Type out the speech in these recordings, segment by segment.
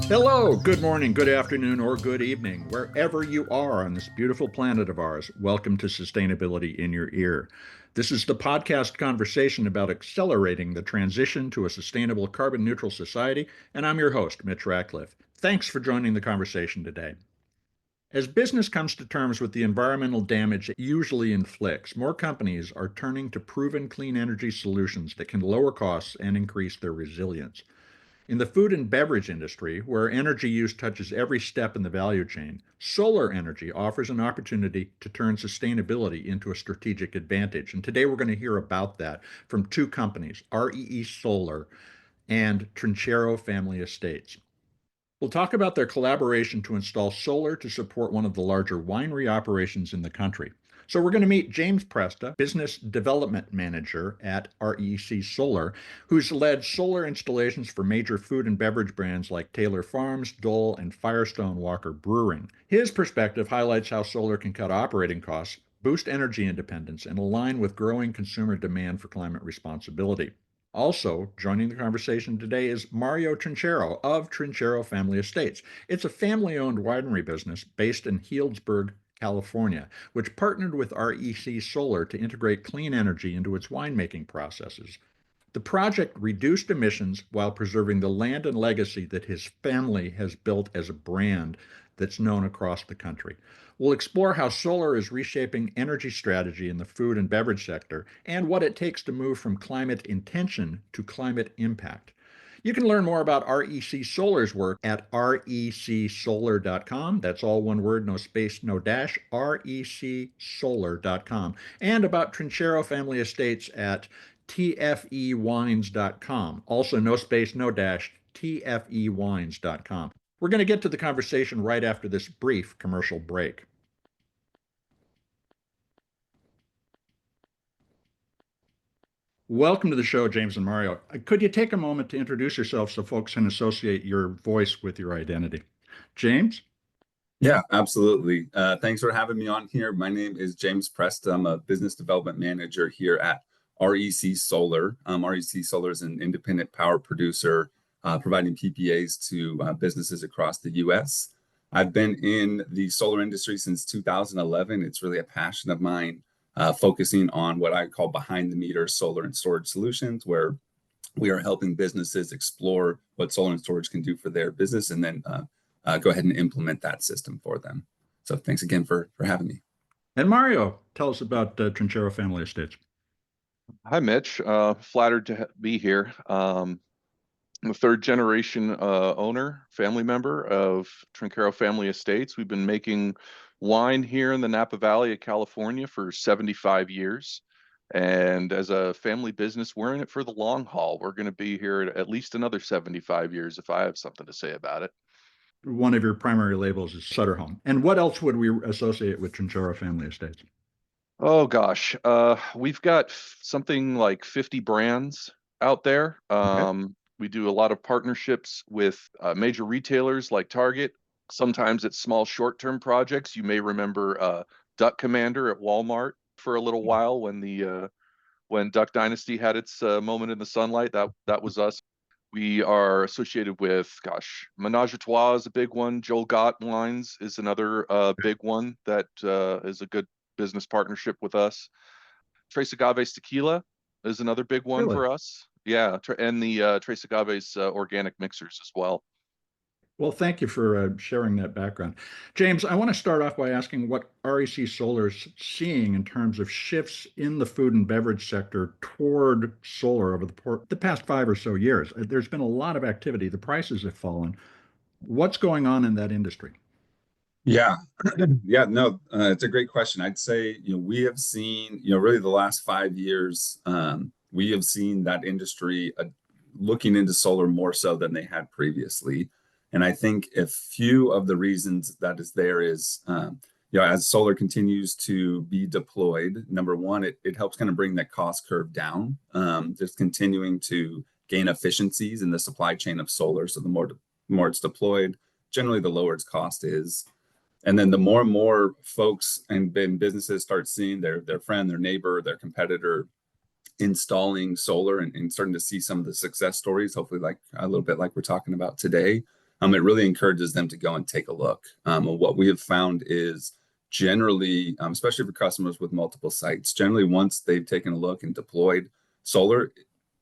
Hello, good morning, good afternoon, or good evening, wherever you are on this beautiful planet of ours. Welcome to Sustainability in Your Ear. This is the podcast conversation about accelerating the transition to a sustainable carbon neutral society, and I'm your host, Mitch Ratcliffe. Thanks for joining the conversation today. As business comes to terms with the environmental damage it usually inflicts, more companies are turning to proven clean energy solutions that can lower costs and increase their resilience. In the food and beverage industry, where energy use touches every step in the value chain, solar energy offers an opportunity to turn sustainability into a strategic advantage. And today we're going to hear about that from two companies, REE Solar and Trinchero Family Estates. We'll talk about their collaboration to install solar to support one of the larger winery operations in the country. So we're going to meet James Presta, Business Development Manager at REC Solar, who's led solar installations for major food and beverage brands like Taylor Farms, Dole, and Firestone Walker Brewing. His perspective highlights how solar can cut operating costs, boost energy independence, and align with growing consumer demand for climate responsibility. Also, joining the conversation today is Mario Trinchero of Trinchero Family Estates. It's a family owned winery business based in Healdsburg, California, which partnered with REC Solar to integrate clean energy into its winemaking processes. The project reduced emissions while preserving the land and legacy that his family has built as a brand that's known across the country. We'll explore how solar is reshaping energy strategy in the food and beverage sector and what it takes to move from climate intention to climate impact. You can learn more about REC Solar's work at recsolar.com. That's all one word, no space, no dash, recsolar.com. And about Trinchero Family Estates at tfewines.com. Also, no space, no dash, tfewines.com. We're going to get to the conversation right after this brief commercial break. Welcome to the show, James and Mario. Could you take a moment to introduce yourself so folks can associate your voice with your identity? James? Yeah, absolutely. Thanks for having me on here. My name is James Presta. I'm a business development manager here at REC Solar. REC Solar is an independent power producer providing PPAs to businesses across the US. I've been in the solar industry since 2011. It's really a passion of mine, focusing on what I call behind the meter solar and storage solutions, where we are helping businesses explore what solar and storage can do for their business and then go ahead and implement that system for them. So thanks again for having me. And Mario, tell us about Trinchero Family Estates. Hi, Mitch. Flattered to be here. I'm a third generation owner, family member of Trinchero Family Estates. We've been making wine here in the Napa Valley of California for 75 years. And as a family business, we're in it for the long haul. We're going to be here at least another 75 years if I have something to say about it. One of your primary labels is Sutter Home. And what else would we associate with Trinchero Family Estates? Oh gosh, we've got something like 50 brands out there. Okay. We do a lot of partnerships with major retailers like Target. Sometimes it's small short-term projects. You may remember Duck Commander at Walmart for a little while when Duck Dynasty had its moment in the sunlight. That was us. We are associated with, Menage a Trois is a big one. Joel Gott Wines is another big one that is a good business partnership with us. Tres Agaves Tequila is another big one Really? for us. Yeah, and the Tres Agaves organic mixers as well. Well, thank you for sharing that background. James, I want to start off by asking what REC Solar is seeing in terms of shifts in the food and beverage sector toward solar over the past 5 or so years. There's been a lot of activity. The prices have fallen. What's going on in that industry? Yeah, yeah, no, it's a great question. I'd say, we have seen, really the last 5 years, we have seen that industry looking into solar more so than they had previously. And I think a few of the reasons that is there is, as solar continues to be deployed, number one, it helps kind of bring that cost curve down, just continuing to gain efficiencies in the supply chain of solar. So the more it's deployed, generally the lower its cost is. And then the more and more folks and businesses start seeing their friend, their neighbor, their competitor installing solar and starting to see some of the success stories, hopefully like a little bit like we're talking about today, it really encourages them to go and take a look. And what we have found is generally, especially for customers with multiple sites, generally once they've taken a look and deployed solar,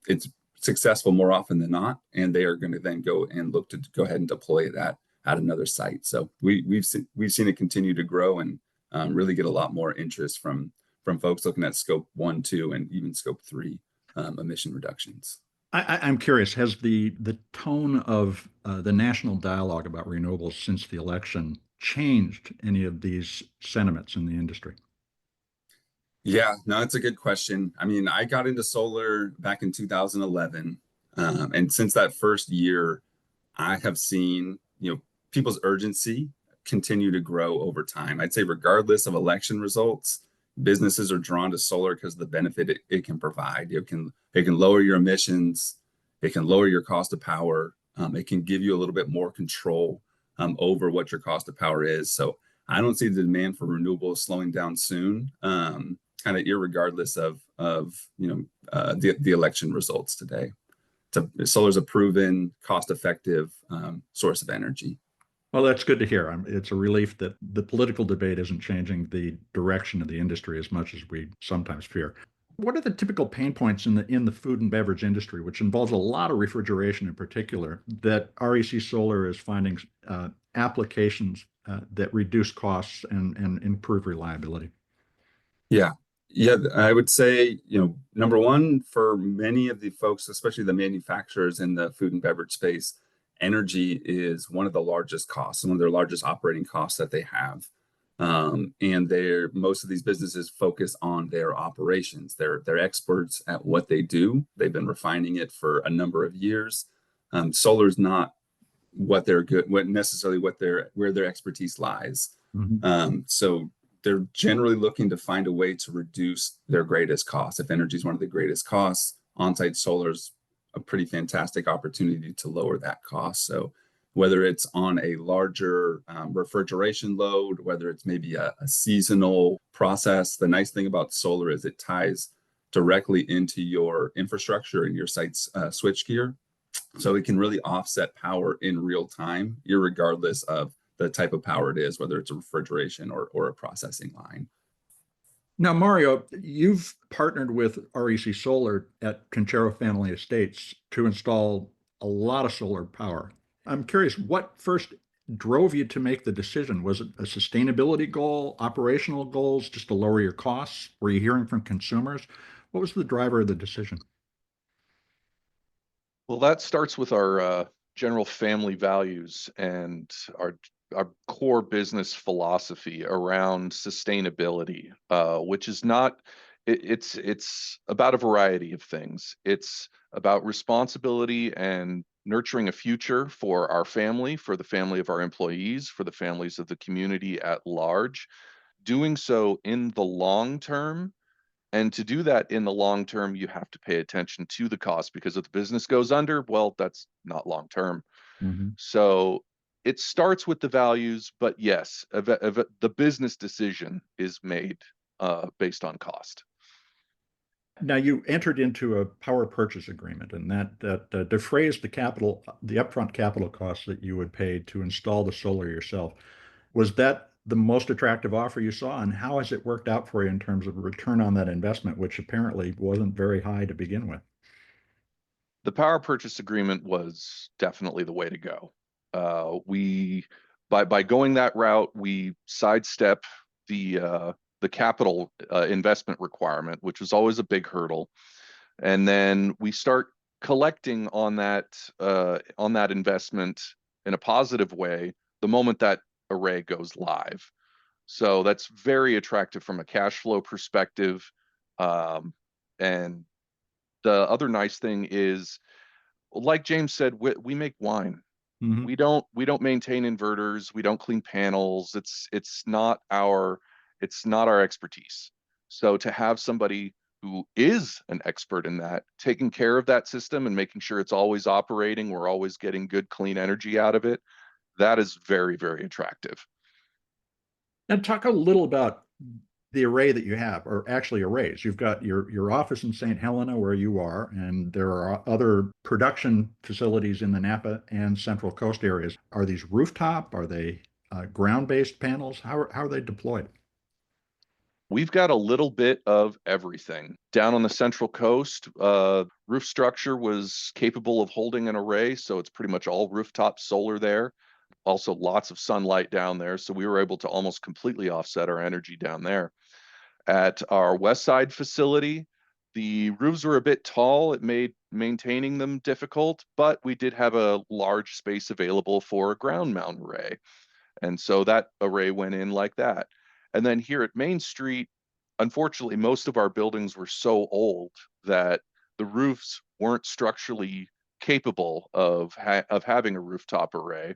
it's successful more often than not, and they are going to then go and look to go ahead and deploy it at another site. So we've seen it continue to grow and really get a lot more interest from folks looking at scope 1, 2, and even scope 3 emission reductions. I'm curious, has the tone of the national dialogue about renewables since the election changed any of these sentiments in the industry? Yeah, no, it's a good question. I mean, I got into solar back in 2011, and since that first year, I have seen, people's urgency continue to grow over time. I'd say regardless of election results, businesses are drawn to solar because of the benefit it can provide. It can lower your emissions, it can lower your cost of power, it can give you a little bit more control over what your cost of power is. So I don't see the demand for renewables slowing down soon, kind of irregardless of the election results today. Solar is a proven, cost-effective source of energy. Well, that's good to hear. It's a relief that the political debate isn't changing the direction of the industry as much as we sometimes fear. What are the typical pain points in the food and beverage industry, which involves a lot of refrigeration in particular, that REC Solar is finding applications that reduce costs and improve reliability? Yeah. Yeah, I would say, number one, for many of the folks, especially the manufacturers in the food and beverage space, energy is one of the largest costs, one of their largest operating costs that they have. And most of these businesses focus on their operations. They're experts at what they do. They've been refining it for a number of years. Solar is not what they're good, where their expertise lies. Mm-hmm. So they're generally looking to find a way to reduce their greatest costs. If energy is one of the greatest costs, on-site solar is a pretty fantastic opportunity to lower that cost. So whether it's on a larger refrigeration load, whether it's maybe a seasonal process, the nice thing about solar is it ties directly into your infrastructure and your site's switchgear. So it can really offset power in real time, irregardless of the type of power it is, whether it's a refrigeration or a processing line. Now, Mario, you've partnered with REC Solar at Trinchero Family Estates to install a lot of solar power. I'm curious, what first drove you to make the decision? Was it a sustainability goal, operational goals, just to lower your costs? Were you hearing from consumers? What was the driver of the decision? Well, that starts with our general family values and our core business philosophy around sustainability, which is not, it's about a variety of things. It's about responsibility and nurturing a future for our family, for the family of our employees, for the families of the community at large, doing so in the long term. And to do that in the long term, you have to pay attention to the cost, because if the business goes under, well, that's not long term. Mm-hmm. So it starts with the values, but yes, the business decision is made based on cost. Now, you entered into a power purchase agreement, and that defrays the upfront capital costs that you would pay to install the solar yourself. Was that the most attractive offer you saw, and how has it worked out for you in terms of return on that investment, which apparently wasn't very high to begin with? The power purchase agreement was definitely the way to go. We by going that route, we sidestep the capital investment requirement, which was always a big hurdle, and then we start collecting on that investment in a positive way the moment that array goes live. So that's very attractive from a cash flow perspective. And the other nice thing is, like James said, we make wine. Mm-hmm. We don't maintain inverters. We don't clean panels. It's not our expertise. So to have somebody who is an expert in that, taking care of that system and making sure it's always operating, we're always getting good, clean energy out of it, that is very, very attractive. Now, talk a little about the array that you have, or actually arrays. You've got your office in St. Helena where you are, and there are other production facilities in the Napa and Central Coast areas. Are these rooftop? Are they ground-based panels? How are they deployed? We've got a little bit of everything. Down on the Central Coast, roof structure was capable of holding an array, so it's pretty much all rooftop solar there. Also, lots of sunlight down there, so we were able to almost completely offset our energy down there. At our West Side facility, the roofs were a bit tall. It made maintaining them difficult, but we did have a large space available for a ground mount array. And so that array went in like that. And then here at Main Street, unfortunately, most of our buildings were so old that the roofs weren't structurally capable of having a rooftop array.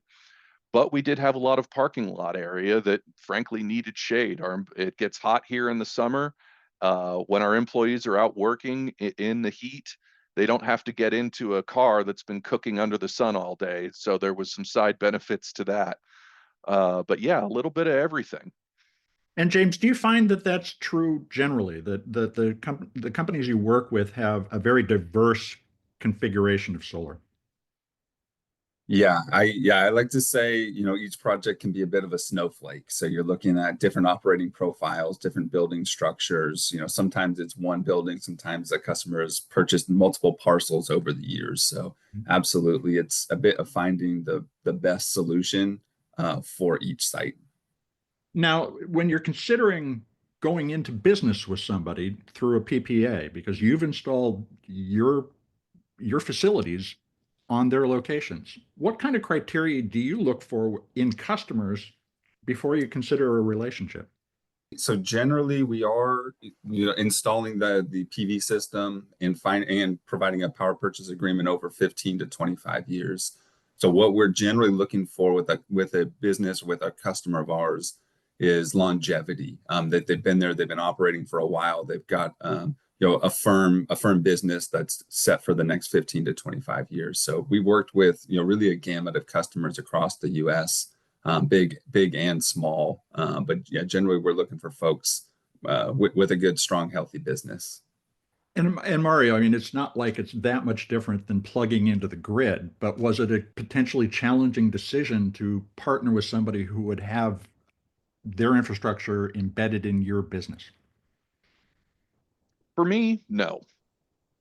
But we did have a lot of parking lot area that frankly needed shade. It gets hot here in the summer. When our employees are out working in the heat, they don't have to get into a car that's been cooking under the sun all day. So there was some side benefits to that. But yeah, a little bit of everything. And James, do you find that that's true generally, that the companies you work with have a very diverse configuration of solar? I like to say, each project can be a bit of a snowflake. So you're looking at different operating profiles, different building structures. Sometimes it's one building, sometimes a customer has purchased multiple parcels over the years. So absolutely, it's a bit of finding the best solution for each site. Now, when you're considering going into business with somebody through a PPA, because you've installed your facilities on their locations, what kind of criteria do you look for in customers before you consider a relationship? So generally, we are installing the PV system and providing a power purchase agreement over 15 to 25 years. So what we're generally looking for with a business, with a customer of ours, is longevity. That they've been there, they've been operating for a while. They've got a firm business that's set for the next 15 to 25 years. So we worked with really a gamut of customers across the U.S., big and small. But yeah, generally we're looking for folks with a good, strong, healthy business. And Mario, I mean, it's not like it's that much different than plugging into the grid, but was it a potentially challenging decision to partner with somebody who would have their infrastructure embedded in your business? For me, no.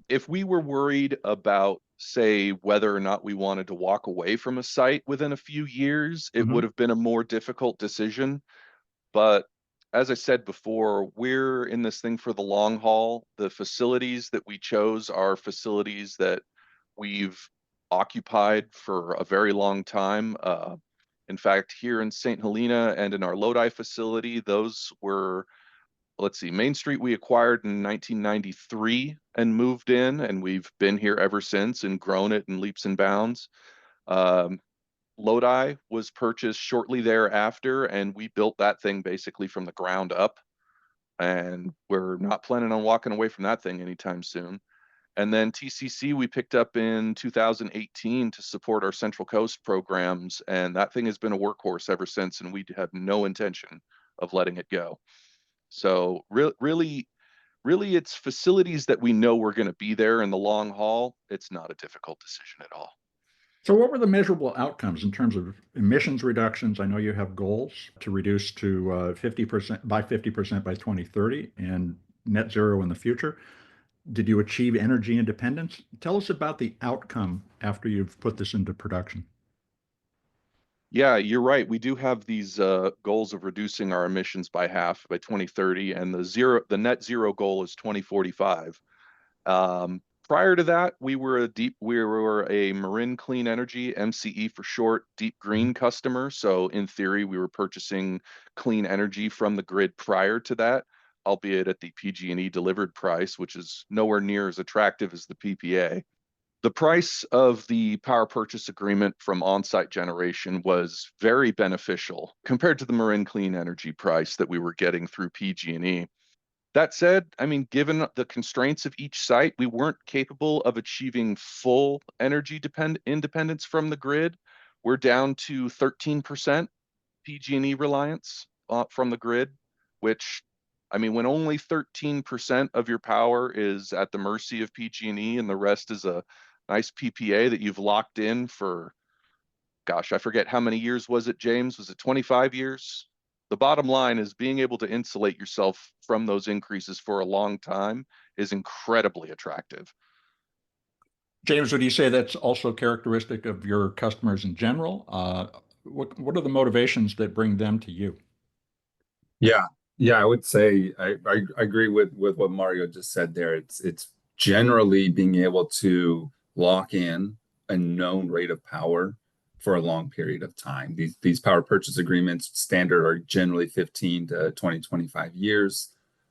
If we were worried about, say, whether or not we wanted to walk away from a site within a few years, it Mhm. would have been a more difficult decision. But as I said before, we're in this thing for the long haul. The facilities that we chose are facilities that we've occupied for a very long time. In fact, here in St. Helena and in our Lodi facility, those were, let's see, Main Street we acquired in 1993 and moved in, and we've been here ever since and grown it in leaps and bounds. Um, Lodi was purchased shortly thereafter, and we built that thing basically from the ground up. And we're not planning on walking away from that thing anytime soon. And then TCC we picked up in 2018 to support our Central Coast programs, and that thing has been a workhorse ever since, and we have no intention of letting it go. So really, it's facilities that we know we're going to be there in the long haul. It's not a difficult decision at all. So, what were the measurable outcomes in terms of emissions reductions? I know you have goals to reduce to 50% by 50% by 2030 and net zero in the future. Did you achieve energy independence? Tell us about the outcome after you've put this into production. Yeah, you're right. We do have these goals of reducing our emissions by half by 2030, and the net zero goal is 2045. Prior to that, we were a Marin Clean Energy, MCE for short, deep green customer. So in theory, we were purchasing clean energy from the grid prior to that, albeit at the PG&E delivered price, which is nowhere near as attractive as the PPA. The price of the power purchase agreement from on-site generation was very beneficial compared to the Marin Clean Energy price that we were getting through PG&E. That said, I mean, given the constraints of each site, we weren't capable of achieving full energy independence from the grid. We're down to 13% PG&E reliance from the grid, which I mean, when only 13% of your power is at the mercy of PG&E and the rest is a nice PPA that you've locked in for, gosh, I forget how many years was it, James? Was it 25 years? The bottom line is being able to insulate yourself from those increases for a long time is incredibly attractive. James, would you say that's also characteristic of your customers in general? What are the motivations that bring them to you? Yeah, yeah, I would say I agree with what Mario just said there. It's generally being able to lock in a known rate of power for a long period of time. These power purchase agreements standard are generally 15 to 20, 25 years.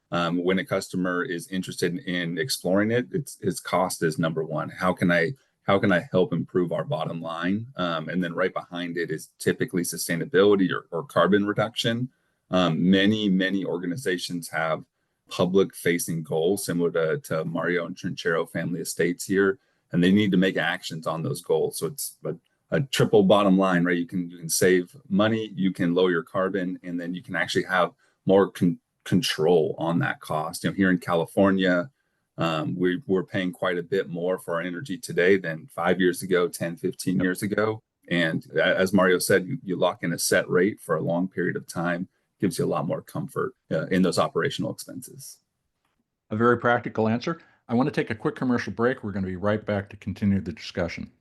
When a customer is interested in exploring it, its cost is number one. How can I help improve our bottom line? And then right behind it is typically sustainability or carbon reduction. Many organizations have public facing goals similar to Mario and Trinchero family estates here, and they need to make actions on those goals. So it's a triple bottom line, right? You can save money, you can lower your carbon, and then you can actually have more control on that cost. Here in California, we're paying quite a bit more for our energy today than 5 years ago, 10, 15 years ago. And as Mario said, you lock in a set rate for a long period of time, gives you a lot more comfort in those operational expenses. A very practical answer. I want to take a quick commercial break. We're going to be right back to continue the discussion.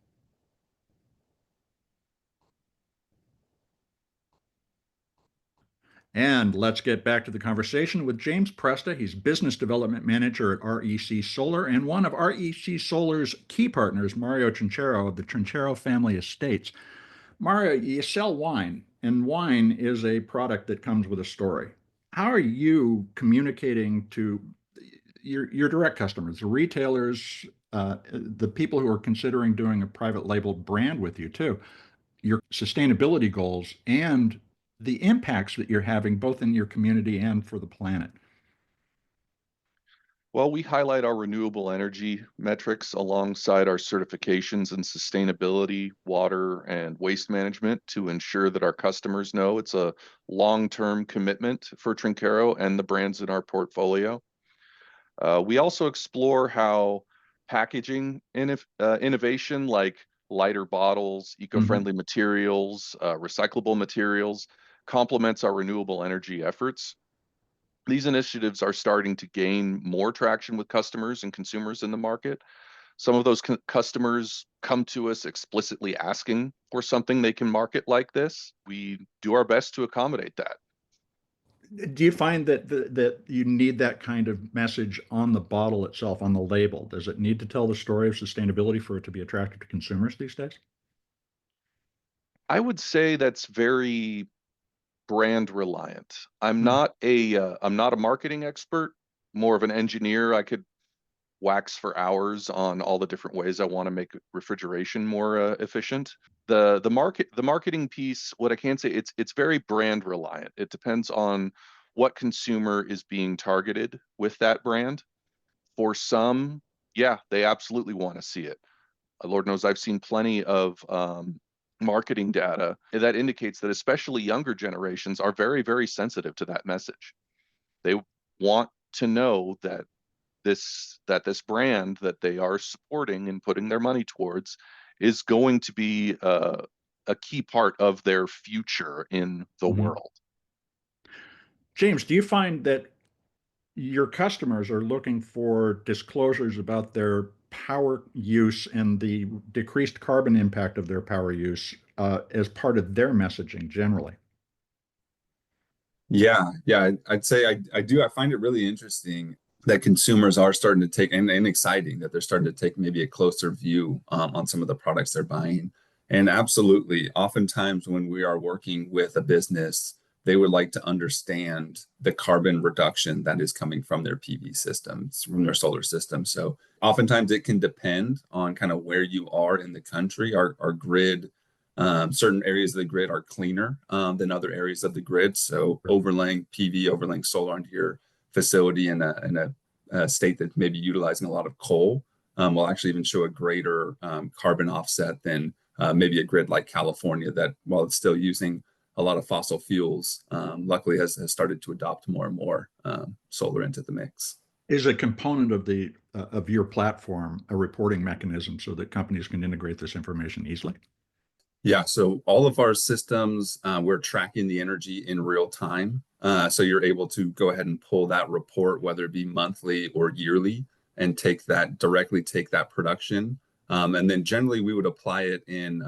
And let's get back to the conversation with James Presta. He's Business Development Manager at REC Solar and one of REC Solar's key partners, Mario Trinchero of the Trinchero family estates. Mario, you sell wine, and wine is a product that comes with a story. How are you communicating to your direct customers, the retailers, the people who are considering doing a private label brand with you too, your sustainability goals and the impacts that you're having both in your community and for the planet? Well, we highlight our renewable energy metrics alongside our certifications in sustainability, water, and waste management to ensure that our customers know it's a long-term commitment for Trinchero and the brands in our portfolio. We also explore how packaging innovation like lighter bottles, eco-friendly materials, recyclable materials complements our renewable energy efforts. These initiatives are starting to gain more traction with customers and consumers in the market. Some of those customers come to us explicitly asking for something they can market like this. We do our best to accommodate that. Do you find that you need that kind of message on the bottle itself, on the label? Does it need to tell the story of sustainability for it to be attractive to consumers these days? I would say that's very brand reliant. I'm Hmm. not a marketing expert, more of an engineer. I could wax for hours on all the different ways I want to make refrigeration more efficient. The marketing piece, what I can say, it's very brand reliant. It depends on what consumer is being targeted with that brand. For some, yeah, they absolutely want to see it. Lord knows I've seen plenty of marketing data that indicates that especially younger generations are very, very sensitive to that message. They want to know that this brand that they are supporting and putting their money towards is going to be a key part of their future in the Mhm. world. James, do you find that your customers are looking for disclosures about their power use and the decreased carbon impact of their power use as part of their messaging generally? Yeah, I'd say I do. I find it really interesting that consumers are starting to take, and exciting that they're starting to take maybe a closer view on some of the products they're buying. And absolutely, oftentimes when we are working with a business, they would like to understand the carbon reduction that is coming from their PV systems, from their solar system. So oftentimes it can depend on kind of where you are in the country. Our grid, certain areas of the grid are cleaner than other areas of the grid. So overlaying PV, overlaying solar onto your facility in a state that's maybe utilizing a lot of coal will actually even show a greater carbon offset than maybe a grid like California that, while it's still using a lot of fossil fuels, luckily has started to adopt more and more solar into the mix. Is a component of the of your platform a reporting mechanism so that companies can integrate this information easily? Yeah, so all of our systems, we're tracking the energy in real time. So you're able to go ahead and pull that report, whether it be monthly or yearly, and directly take that production. And then generally we would apply it in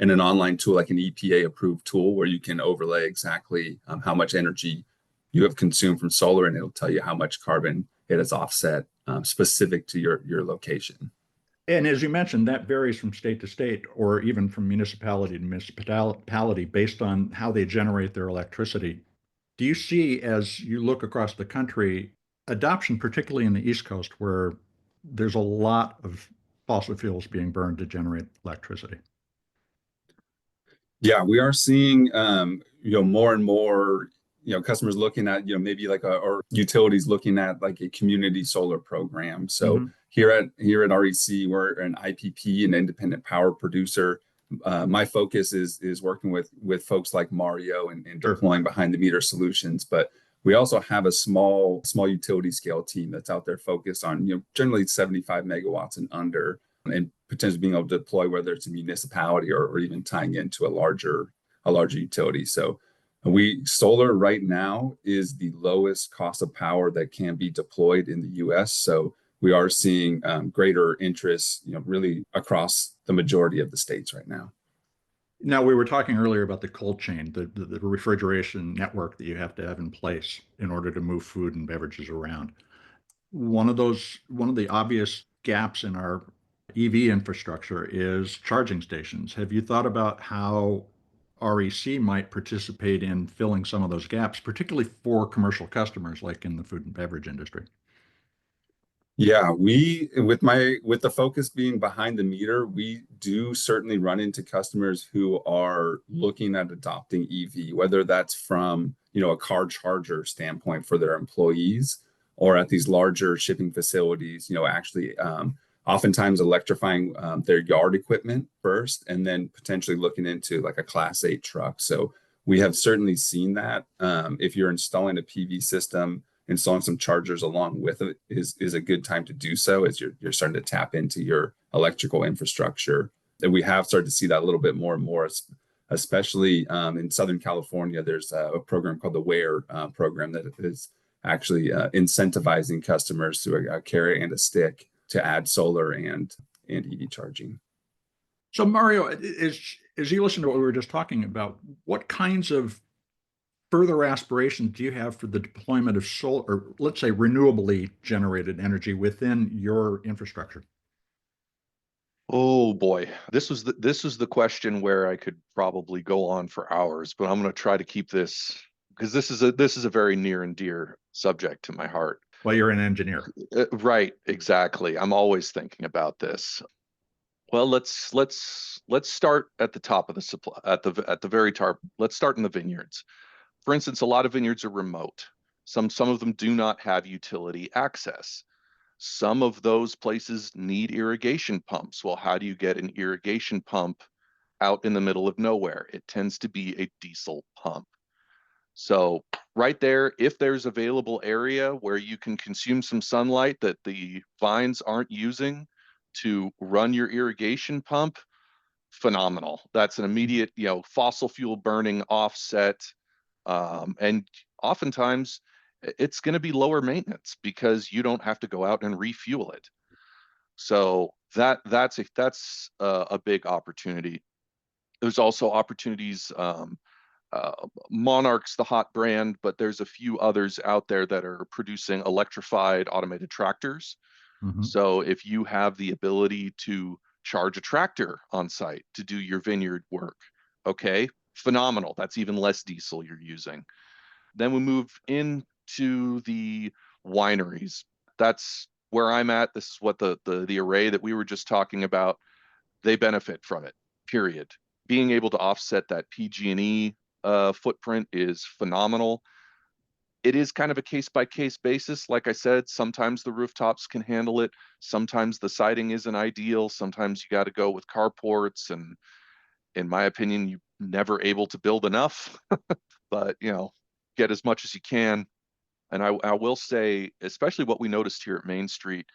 an online tool, like an EPA approved tool, where you can overlay exactly how much energy you have consumed from solar, and it'll tell you how much carbon it has offset specific to your location. And as you mentioned, that varies from state to state or even from municipality to municipality based on how they generate their electricity. Do you see, as you look across the country, adoption, particularly in the East Coast, where there's a lot of fossil fuels being burned to generate electricity? Yeah, we are seeing more and more customers looking at maybe like or utilities looking at like a community solar program. So here at REC, we're an IPP, an independent power producer. My focus is working with folks like Mario and deploying behind the meter solutions, but we also have a small utility scale team that's out there focused on generally 75 megawatts and under, and potentially being able to deploy, whether it's a municipality or even tying into a larger utility. So solar right now is the lowest cost of power that can be deployed in the US. So we are seeing greater interest, really across the majority of the states right now. Now, we were talking earlier about the cold chain, the refrigeration network that you have to have in place in order to move food and beverages around. One of the obvious gaps in our EV infrastructure is charging stations. Have you thought about how REC might participate in filling some of those gaps, particularly for commercial customers like in the food and beverage industry? Yeah, with the focus being behind the meter, we do certainly run into customers who are looking at adopting EV, whether that's from a car charger standpoint for their employees, or at these larger shipping facilities, actually oftentimes electrifying their yard equipment first, and then potentially looking into like a Class 8 truck. So we have certainly seen that. If you're installing a PV system, installing some chargers along with it is a good time to do so, as you're starting to tap into your electrical infrastructure. And we have started to see that a little bit more and more, especially in Southern California. There's a program called the WARE program that is actually incentivizing customers through a carrot and a stick to add solar and EV charging. So Mario, as you listen to what we were just talking about, what kinds of further aspirations do you have for the deployment of solar, or let's say renewably generated energy within your infrastructure? Oh boy, this was the question where I could probably go on for hours, but I'm going to try to keep this, because this is a very near and dear subject to my heart. Well, you're an engineer. Right, exactly. I'm always thinking about this. Well, let's start at the top of the supply, at the very top. Let's start in the vineyards. For instance, a lot of vineyards are remote. Some of them do not have utility access. Some of those places need irrigation pumps. Well, how do you get an irrigation pump out in the middle of nowhere? It tends to be a diesel pump. So right there, if there's available area where you can consume some sunlight that the vines aren't using to run your irrigation pump, phenomenal. That's an immediate, fossil fuel burning offset. And oftentimes it's going to be lower maintenance because you don't have to go out and refuel it. So that's a big opportunity. There's also opportunities. Monarch's the hot brand, but there's a few others out there that are producing electrified automated tractors. So if you have the ability to charge a tractor on site to do your vineyard work, okay, phenomenal. That's even less diesel you're using. Then we move into the wineries. That's where I'm at. This is what the array that we were just talking about, they benefit from it, period. Being able to offset that PG&E footprint is phenomenal. It is kind of a case-by-case basis. Like I said, sometimes the rooftops can handle it. Sometimes the siding isn't ideal. Sometimes you got to go with carports. And in my opinion, never able to build enough, but get as much as you can. And I will say, especially what we noticed here at Main Street,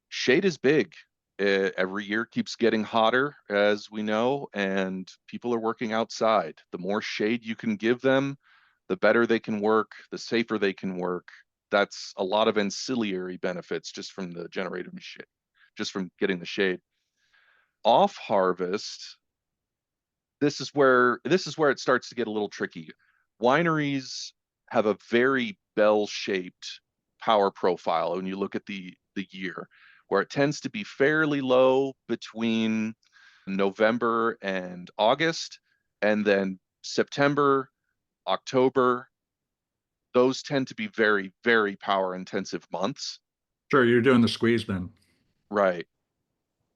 shade is big. Every year keeps getting hotter, as we know, and people are working outside. The more shade you can give them, the better they can work, the safer they can work. That's a lot of ancillary benefits just from the generative shade, just from getting the shade. Off harvest, this is where it starts to get a little tricky. Wineries have a very bell-shaped power profile when you look at the year, where it tends to be fairly low between November and August, and then September, October, those tend to be very, very power intensive months. Sure, you're doing the squeeze then. Right.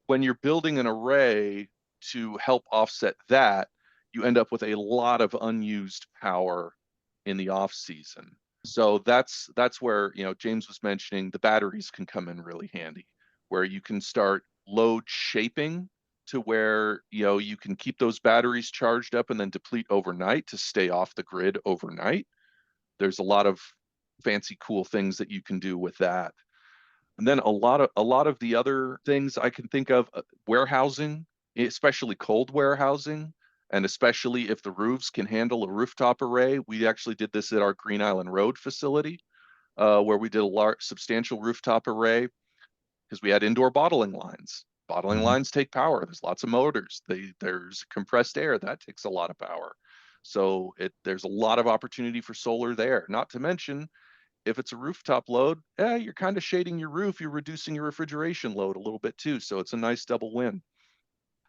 When you're building an array to help offset that, you end up with a lot of unused power in the off season. So that's where, James was mentioning the batteries can come in really handy, where you can start load shaping to where, you can keep those batteries charged up and then deplete overnight to stay off the grid overnight. There's a lot of fancy, cool things that you can do with that. And then a lot of the other things I can think of, warehousing, especially cold warehousing, and especially if the roofs can handle a rooftop array. We actually did this at our Green Island Road facility, where we did a large, substantial rooftop array because we had indoor bottling lines. Bottling lines take power. There's lots of motors. There's compressed air that takes a lot of power. So there's a lot of opportunity for solar there. Not to mention, if it's a rooftop load, you're kind of shading your roof, you're reducing your refrigeration load a little bit too. So it's a nice double win.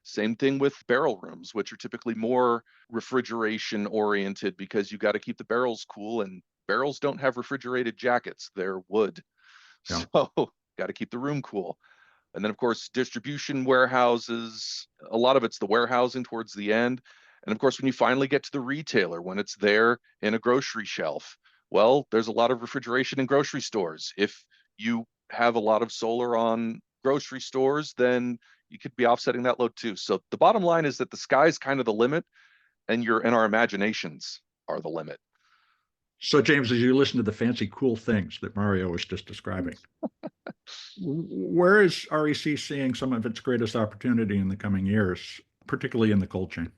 Same thing with barrel rooms, which are typically more refrigeration oriented because you got to keep the barrels cool, and barrels don't have refrigerated jackets. They're wood. Yeah. So got to keep the room cool. And then, of course, distribution warehouses, a lot of it's the warehousing towards the end. And of course, when you finally get to the retailer, when it's there in a grocery shelf, well, there's a lot of refrigeration in grocery stores. If you have a lot of solar on grocery stores, then you could be offsetting that load too. So the bottom line is that the sky's kind of the limit, and our imaginations are the limit. So, James, as you listen to the fancy, cool things that Mario was just describing, where is REC seeing some of its greatest opportunity in the coming years, particularly in the cold chain?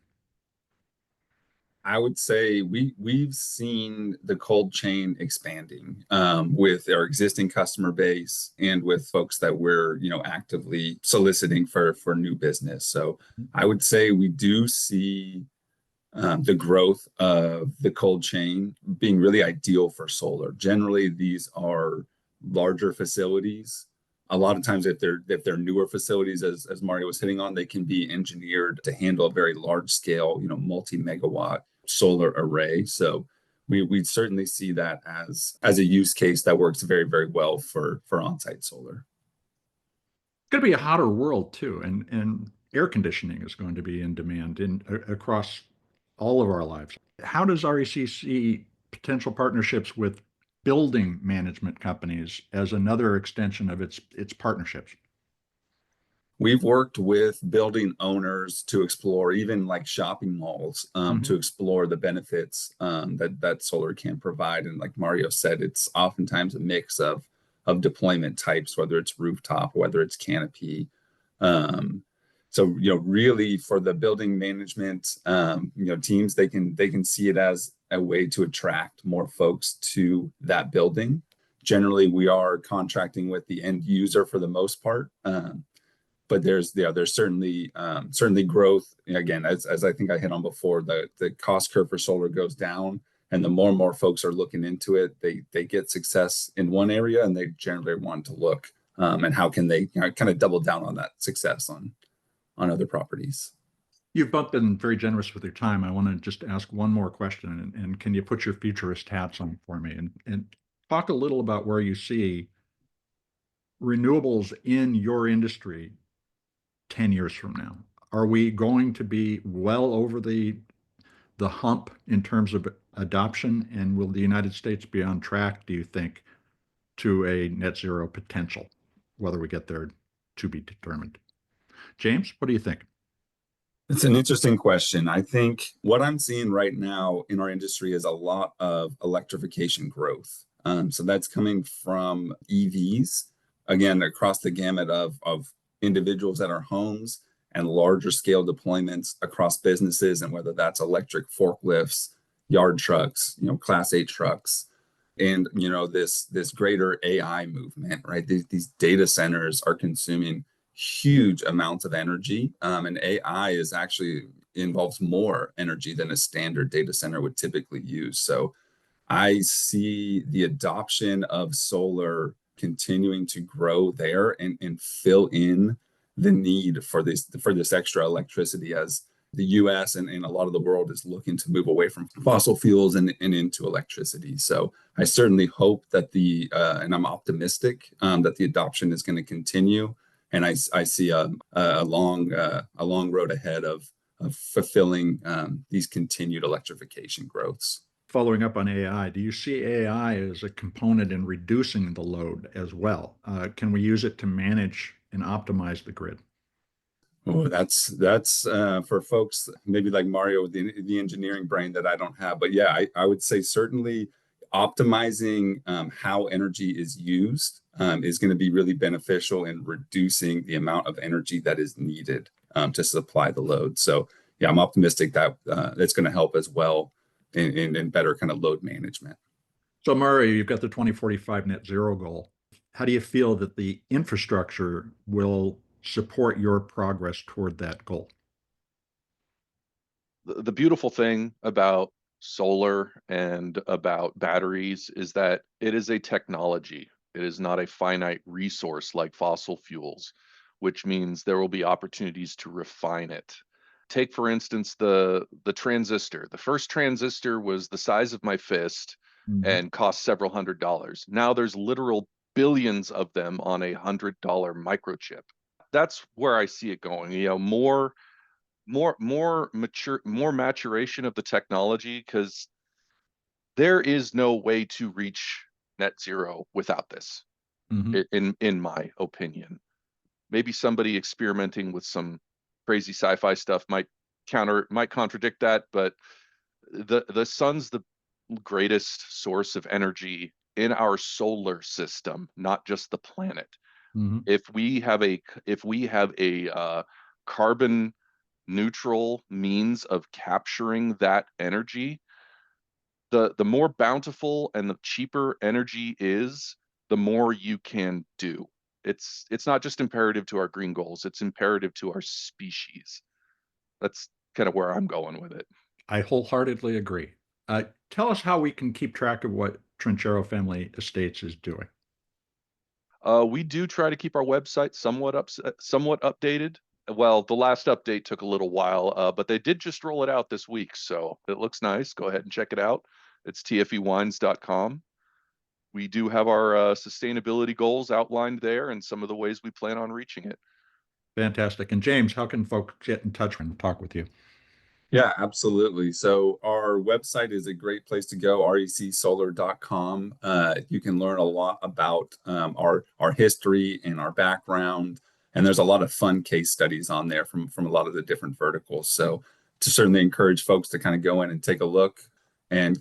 I would say we've seen the cold chain expanding with our existing customer base and with folks that we're actively soliciting for new business. So I would say we do see the growth of the cold chain being really ideal for solar. Generally, these are larger facilities. A lot of times, if they're newer facilities, as Mario was hitting on, they can be engineered to handle a very large scale, multi-megawatt solar array. So we certainly see that as a use case that works very, very well for on-site solar. It's going to be a hotter world too, and air conditioning is going to be in demand across all of our lives. How does REC see potential partnerships with building management companies as another extension of its partnerships? We've worked with building owners to explore, even like shopping malls, to explore the benefits that solar can provide. And like Mario said, it's oftentimes a mix of deployment types, whether it's rooftop, whether it's canopy. So really for the building management teams, they can see it as a way to attract more folks to that building. Generally, we are contracting with the end user for the most part. But there's certainly growth. Again, as I think I hit on before, the cost curve for solar goes down, and the more and more folks are looking into it, they get success in one area, and they generally want to look and how can they kind of double down on that success on other properties. You've both been very generous with your time. I want to just ask one more question, and can you put your futurist hats on for me and talk a little about where you see renewables in your industry 10 years from now? Are we going to be well over the hump in terms of adoption? And will the United States be on track, do you think, to a net zero potential? Whether we get there to be determined. James, what do you think? It's an interesting question. I think what I'm seeing right now in our industry is a lot of electrification growth. So that's coming from EVs, again, across the gamut of individuals at our homes and larger scale deployments across businesses, and whether that's electric forklifts, yard trucks, Class 8 trucks, and this greater AI movement, right? These data centers are consuming huge amounts of energy, and AI is actually involves more energy than a standard data center would typically use. So I see the adoption of solar continuing to grow there and fill in the need for this extra electricity as the US and a lot of the world is looking to move away from fossil fuels and into electricity. So I certainly hope that and I'm optimistic that the adoption is going to continue. And I see a long road ahead of fulfilling these continued electrification growths. Following up on AI, do you see AI as a component in reducing the load as well? Can we use it to manage and optimize the grid? Oh, that's for folks maybe like Mario with the engineering brain that I don't have. But yeah, I would say certainly optimizing how energy is used is going to be really beneficial in reducing the amount of energy that is needed to supply the load. So yeah, I'm optimistic that it's going to help as well in better kind of load management. So, Mario, you've got the 2045 net zero goal. How do you feel that the infrastructure will support your progress toward that goal? The beautiful thing about solar and about batteries is that it is a technology. It is not a finite resource like fossil fuels, which means there will be opportunities to refine it. Take, for instance, the transistor. The first transistor was the size of my fist and cost several $100s. Now there's literal billions of them on a $100 microchip. That's where I see it going. More maturation of the technology, because there is no way to reach net zero without this, in my opinion. Maybe somebody experimenting with some crazy sci-fi stuff might contradict that, but the sun's the greatest source of energy in our solar system, not just the planet. If we have a carbon neutral means of capturing that energy, the more bountiful and the cheaper energy is, the more you can do. It's not just imperative to our green goals, it's imperative to our species. That's kind of where I'm going with it. I wholeheartedly agree. Tell us how we can keep track of what Trinchero Family Estates is doing. We do try to keep our website somewhat updated. Well, the last update took a little while, but they did just roll it out this week, so it looks nice. Go ahead and check it out. It's tfewines.com. We do have our sustainability goals outlined there and some of the ways we plan on reaching it. Fantastic. And James, how can folks get in touch and talk with you? Yeah, absolutely. So our website is a great place to go, recsolar.com. You can learn a lot about our history and our background. And there's a lot of fun case studies on there from a lot of the different verticals. So to certainly encourage folks to kind of go in and take a look. And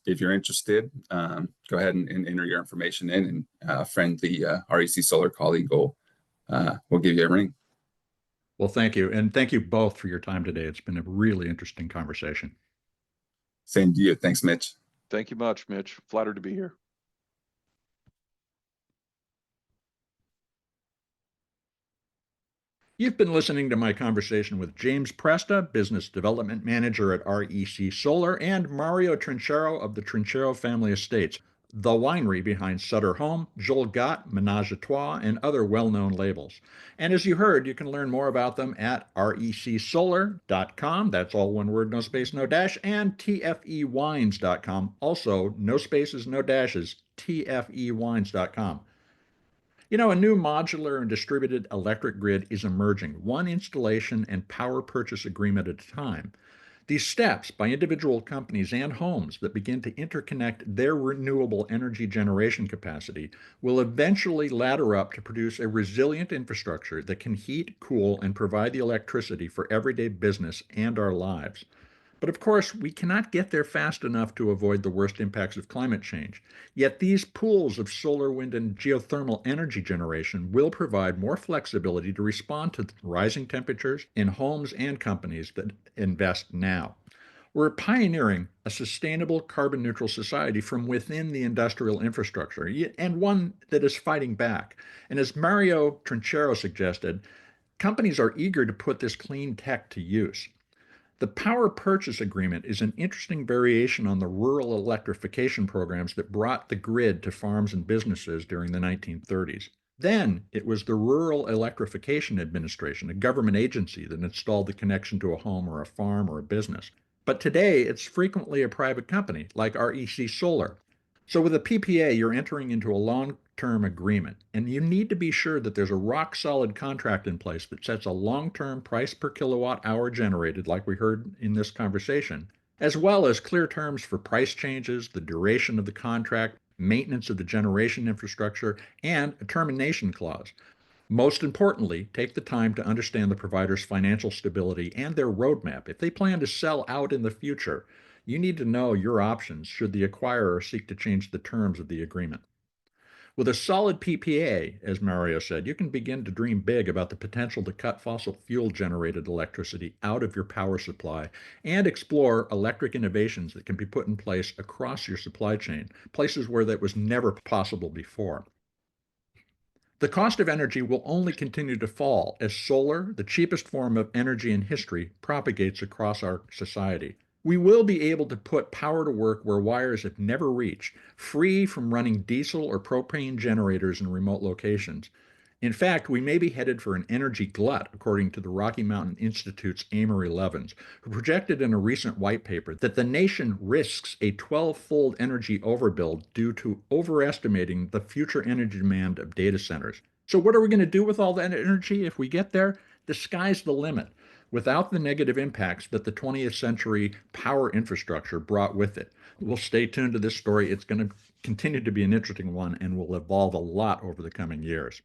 if you're interested, go ahead and enter your information in, and a friendly REC Solar colleague will give you a ring. Well, thank you. And thank you both for your time today. It's been a really interesting conversation. Same to you. Thanks, Mitch. Thank you much, Mitch. Flattered to be here. You've been listening to my conversation with James Presta, Business Development Manager at REC Solar, and Mario Trinchero of the Trinchero Family Estates, the winery behind Sutter Home, Joel Gott, Menage a Trois, and other well-known labels. And as you heard, you can learn more about them at recsolar.com. That's all one word, no space, no dash, and tfewines.com. Also, no spaces, no dashes, tfewines.com. You know, a new modular and distributed electric grid is emerging, one installation and power purchase agreement at a time. These steps by individual companies and homes that begin to interconnect their renewable energy generation capacity will eventually ladder up to produce a resilient infrastructure that can heat, cool, and provide the electricity for everyday business and our lives. But of course, we cannot get there fast enough to avoid the worst impacts of climate change. Yet these pools of solar, wind, and geothermal energy generation will provide more flexibility to respond to rising temperatures in homes and companies that invest now. We're pioneering a sustainable carbon neutral society from within the industrial infrastructure, and one that is fighting back. And as Mario Trinchero suggested, companies are eager to put this clean tech to use. The power purchase agreement is an interesting variation on the rural electrification programs that brought the grid to farms and businesses during the 1930s. Then it was the Rural Electrification Administration, a government agency that installed the connection to a home or a farm or a business. But today it's frequently a private company like REC Solar. So with a PPA, you're entering into a long-term agreement, and you need to be sure that there's a rock-solid contract in place that sets a long-term price per kilowatt hour generated, like we heard in this conversation, as well as clear terms for price changes, the duration of the contract, maintenance of the generation infrastructure, and a termination clause. Most importantly, take the time to understand the provider's financial stability and their roadmap. If they plan to sell out in the future, you need to know your options should the acquirer seek to change the terms of the agreement. With a solid PPA, as Mario said, you can begin to dream big about the potential to cut fossil fuel generated electricity out of your power supply and explore electric innovations that can be put in place across your supply chain, places where that was never possible before. The cost of energy will only continue to fall as solar, the cheapest form of energy in history, propagates across our society. We will be able to put power to work where wires have never reached, free from running diesel or propane generators in remote locations. In fact, we may be headed for an energy glut, according to the Rocky Mountain Institute's Amory Levins, who projected in a recent white paper that the nation risks a 12-fold energy overbuild due to overestimating the future energy demand of data centers. So what are we going to do with all that energy if we get there? The sky's the limit, without the negative impacts that the 20th century power infrastructure brought with it. We'll stay tuned to this story. It's going to continue to be an interesting one and will evolve a lot over the coming years.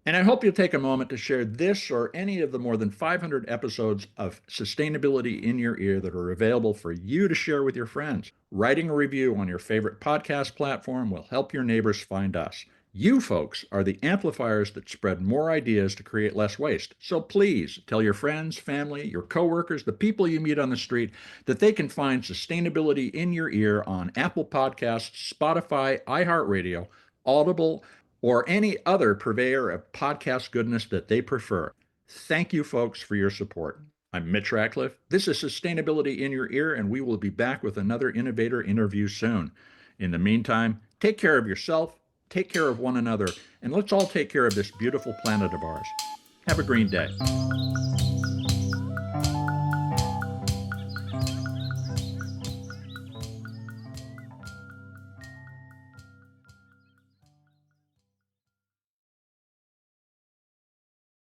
And I hope you'll take a moment to share this or any of the more than 500 episodes of Sustainability in Your Ear that are available for you to share with your friends. Writing a review on your favorite podcast platform will help your neighbors find us. You folks are the amplifiers that spread more ideas to create less waste. So please tell your friends, family, your coworkers, the people you meet on the street that they can find Sustainability in Your Ear on Apple Podcasts, Spotify, iHeartRadio, Audible, or any other purveyor of podcast goodness that they prefer. Thank you, folks, for your support. I'm Mitch Ratcliffe. This is Sustainability in Your Ear, and we will be back with another innovator interview soon. In the meantime, take care of yourself, take care of one another, and let's all take care of this beautiful planet of ours. Have a green day.